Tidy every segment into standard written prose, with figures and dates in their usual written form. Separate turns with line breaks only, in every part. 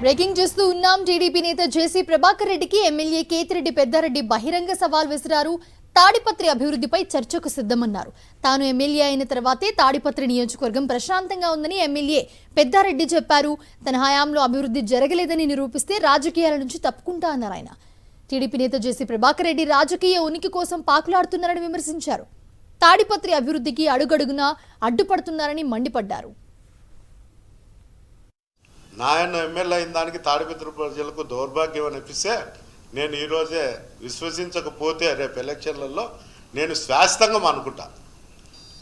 Breaking చూస్తూ ఉన్నాం. TDP నేత జేసీ ప్రభాకర్ రెడ్డికి ఎమ్మెల్యే కేతిరెడ్డి పెద్దారెడ్డి బహిరంగ సవాల్ విసిరారు. తాడిపత్రి అభివృద్ధిపై చర్చకు సిద్ధమన్నారు. తాను ఎమ్మెల్యే అయిన తర్వాతే తాడిపత్రి నియోజకవర్గం ప్రశాంతంగా ఉందని ఎమ్మెల్యే పెద్దారెడ్డి చెప్పారు. తన హయాంలో అభివృద్ధి జరగలేదని నిరూపిస్తే రాజకీయాల నుంచి తప్పుకుంటా అన్నారు ఆయన. టీడీపీ నేత జేసీ ప్రభాకర్ రెడ్డి రాజకీయ ఉనికి కోసం పాకులాడుతున్నారని విమర్శించారు. తాడిపత్రి అభివృద్ధికి అడుగడుగునా అడ్డుపడుతున్నారని మండిపడ్డారు.
నాయన ఎమ్మెల్యే అయిన దానికి తాడిపత్రి ప్రజలకు దౌర్భాగ్యం అనిపిస్తే నేను ఈరోజే విశ్వసించకపోతే రేపు ఎలక్షన్లలో నేను శాశ్వతంగా మానుకుంటా.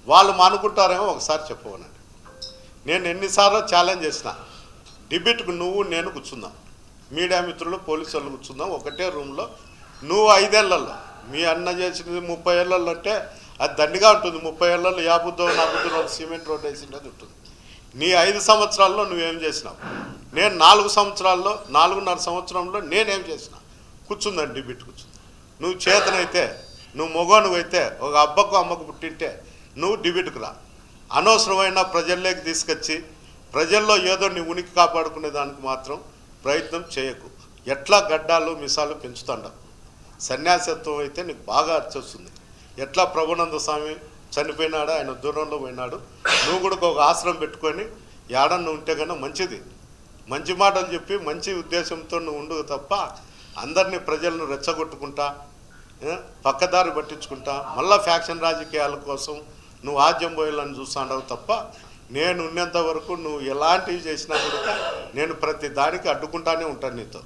వాళ్ళు మానుకుంటారేమో ఒకసారి చెప్పవనండి. నేను ఎన్నిసార్లు ఛాలెంజ్ చేసిన, డిబేట్కు నువ్వు నేను కూర్చుందాం, మీడియా మిత్రులు పోలీసు వాళ్ళు కూర్చుందాం ఒకటే రూమ్లో. నువ్వు 5 ఏళ్లలో మీ అన్న చేసినది 30 ఏళ్లలో అంటే అది దండిగా ఉంటుంది. 30 ఏళ్లలో యాబుద్దో నాబుద్దో సిమెంట్ రోడ్ వేసిండేది ఉంటుంది. నీ 5 సంవత్సరాల్లో నువ్వేం చేసినావు, నేను 4 సంవత్సరాల్లో 4.5 సంవత్సరంలో నేనేం చేసిన? కూర్చుందండి డిబేట్ కూర్చుంది. నువ్వు చేతనైతే, నువ్వు మొగోనువైతే, ఒక అబ్బకు అమ్మకు పుట్టింటే నువ్వు డిబేట్కు రా. అనవసరమైన ప్రజల్లోకి తీసుకొచ్చి ప్రజల్లో ఏదో నీ ఉనికి కాపాడుకునే దానికి మాత్రం ప్రయత్నం చేయకు. ఎట్లా గడ్డాలు మిసాలు పెంచుతాండవు. సన్యాసత్వం అయితే నీకు బాగా అర్చొస్తుంది. ఎట్లా ప్రభునంద స్వామి చనిపోయినాడు, ఆయన దూరంలో పోయినాడు, నువ్వు కూడా ఒక ఆశ్రమం పెట్టుకొని ఏడన్నా ఉంటే కన్నా మంచిది. మంచి మాటలు చెప్పి మంచి ఉద్దేశంతో నువ్వు ఉండు తప్ప అందరినీ ప్రజలను రెచ్చగొట్టుకుంటా పక్కదారి పట్టించుకుంటా మళ్ళా ఫ్యాక్షన్ రాజకీయాల కోసం నువ్వు ఆజ్యం పోయాలని చూస్తాండవు తప్ప నేను ఉన్నంత వరకు నువ్వు ఎలాంటివి చేసినా కూడా నేను ప్రతి దానికి అడ్డుకుంటానే ఉంటాను. నీతో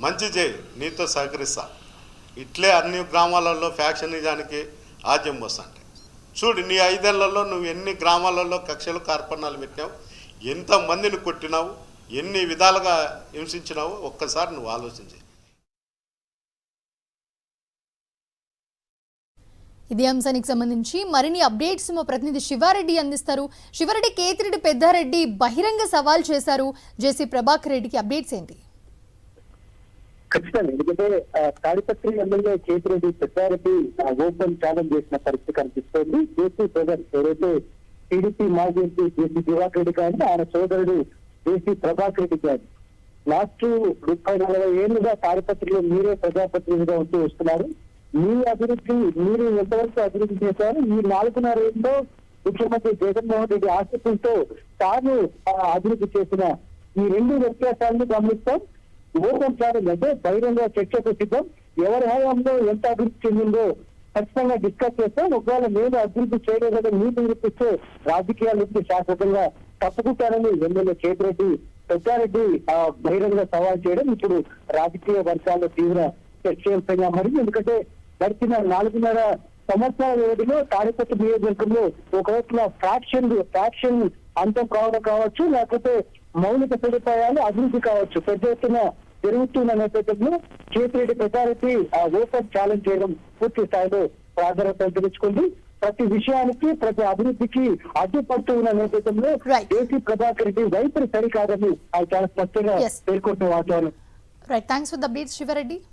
మంచి చేయి, నీతో సహకరిస్తా. ఇట్లే అన్ని గ్రామాలలో ఫ్యాక్షన్ నిజానికి ఆజ్యం పోస్తాంటే చూడు. నీ 5 ఏళ్లలో నువ్వు ఎన్ని గ్రామాలలో కక్షలు కార్పణాలు పెట్టినావు, ఎంతమందిని కొట్టినావు, ఎన్ని విధాలుగా హింసించినావు ఒక్కసారి నువ్వు ఆలోచించి.
ఇదే అంశానికి సంబంధించి మరిన్ని అప్డేట్స్ మా ప్రతినిధి శివారెడ్డి అందిస్తారు. శివారెడ్డి, కేతిరెడ్డి పెద్దారెడ్డి బహిరంగ సవాల్ చేశారు జేసీ ప్రభాకర్ రెడ్డికి. అప్డేట్స్ ఏంటి?
ఖచ్చితంగా, ఎందుకంటే Tadipatri MLA Kethireddy Peddareddy open challenge చేసిన పరిస్థితి కనిపిస్తోంది. జేసీ బ్రదర్ ఏదైతే టీడీపీ మాజీ ఎంపీ జేసీ దివాకర్ రెడ్డి కానీ ఆయన సోదరుడు జేసీ ప్రభాకర్ రెడ్డి గారు లాస్ట్ 30-40 ఏళ్లుగా తాడిపత్రిలో మీరే ప్రజాప్రతినిధిగా ఉంటూ వస్తున్నారు. మీ అభివృద్ధి మీరు ఎంతవరకు అభివృద్ధి చేశారు? ఈ 4.5 ఏళ్ళలో ముఖ్యమంత్రి జగన్మోహన్ రెడ్డి ఆసక్తితో తాను అభివృద్ధి చేసిన ఈ 2 వ్యత్యాసాలను గమనిస్తాం. ఓపెన్ ఛాలెంజ్ అంటే బహిరంగ చర్చకు సిద్ధం. ఎవరి హయాంలో ఎంత అభివృద్ధి చెందిందో ఖచ్చితంగా డిస్కస్ చేస్తాం. ఒకవేళ నేను అభివృద్ధి చేయలేదని మీరు నిరూపిస్తే రాజకీయాల నుంచి శాశ్వతంగా తప్పుకుంటారని ఎమ్మెల్యే కేతిరెడ్డి పెద్దారెడ్డి బహిరంగ సవాల్ చేయడం ఇప్పుడు రాజకీయ వర్గాల్లో తీవ్ర చర్చనీయాంశంగా మారింది. ఎందుకంటే గడిచిన 4.5 సంవత్సరాల వ్యవధిలో తాడిపత్రి నియోజకవర్గంలో ఒకవైపున ఫ్రాక్షన్ అంతం కావడం కావచ్చు, లేకపోతే మౌలిక సదుపాయాలు అభివృద్ధి కావచ్చు పెద్ద ఎత్తున జరుగుతున్న నేపథ్యంలో కేతిరెడ్డి పెద్దారెడ్డి ఓపెన్ ఛాలెంజ్ చేయడం పూర్తి స్థాయిలో ప్రాధాన్యత తెలుసుకుంది. ప్రతి విషయానికి ప్రతి అభివృద్ధికి అడ్డుపడుతూ ఉన్న నేపథ్యంలో జేసీ ప్రభాకర్ రెడ్డి వైఖరి సరికాదని ఆయన చాలా స్పష్టంగా పేర్కొంటున్న వాతావరణం.
Right, thanks for the updates Sivareddy.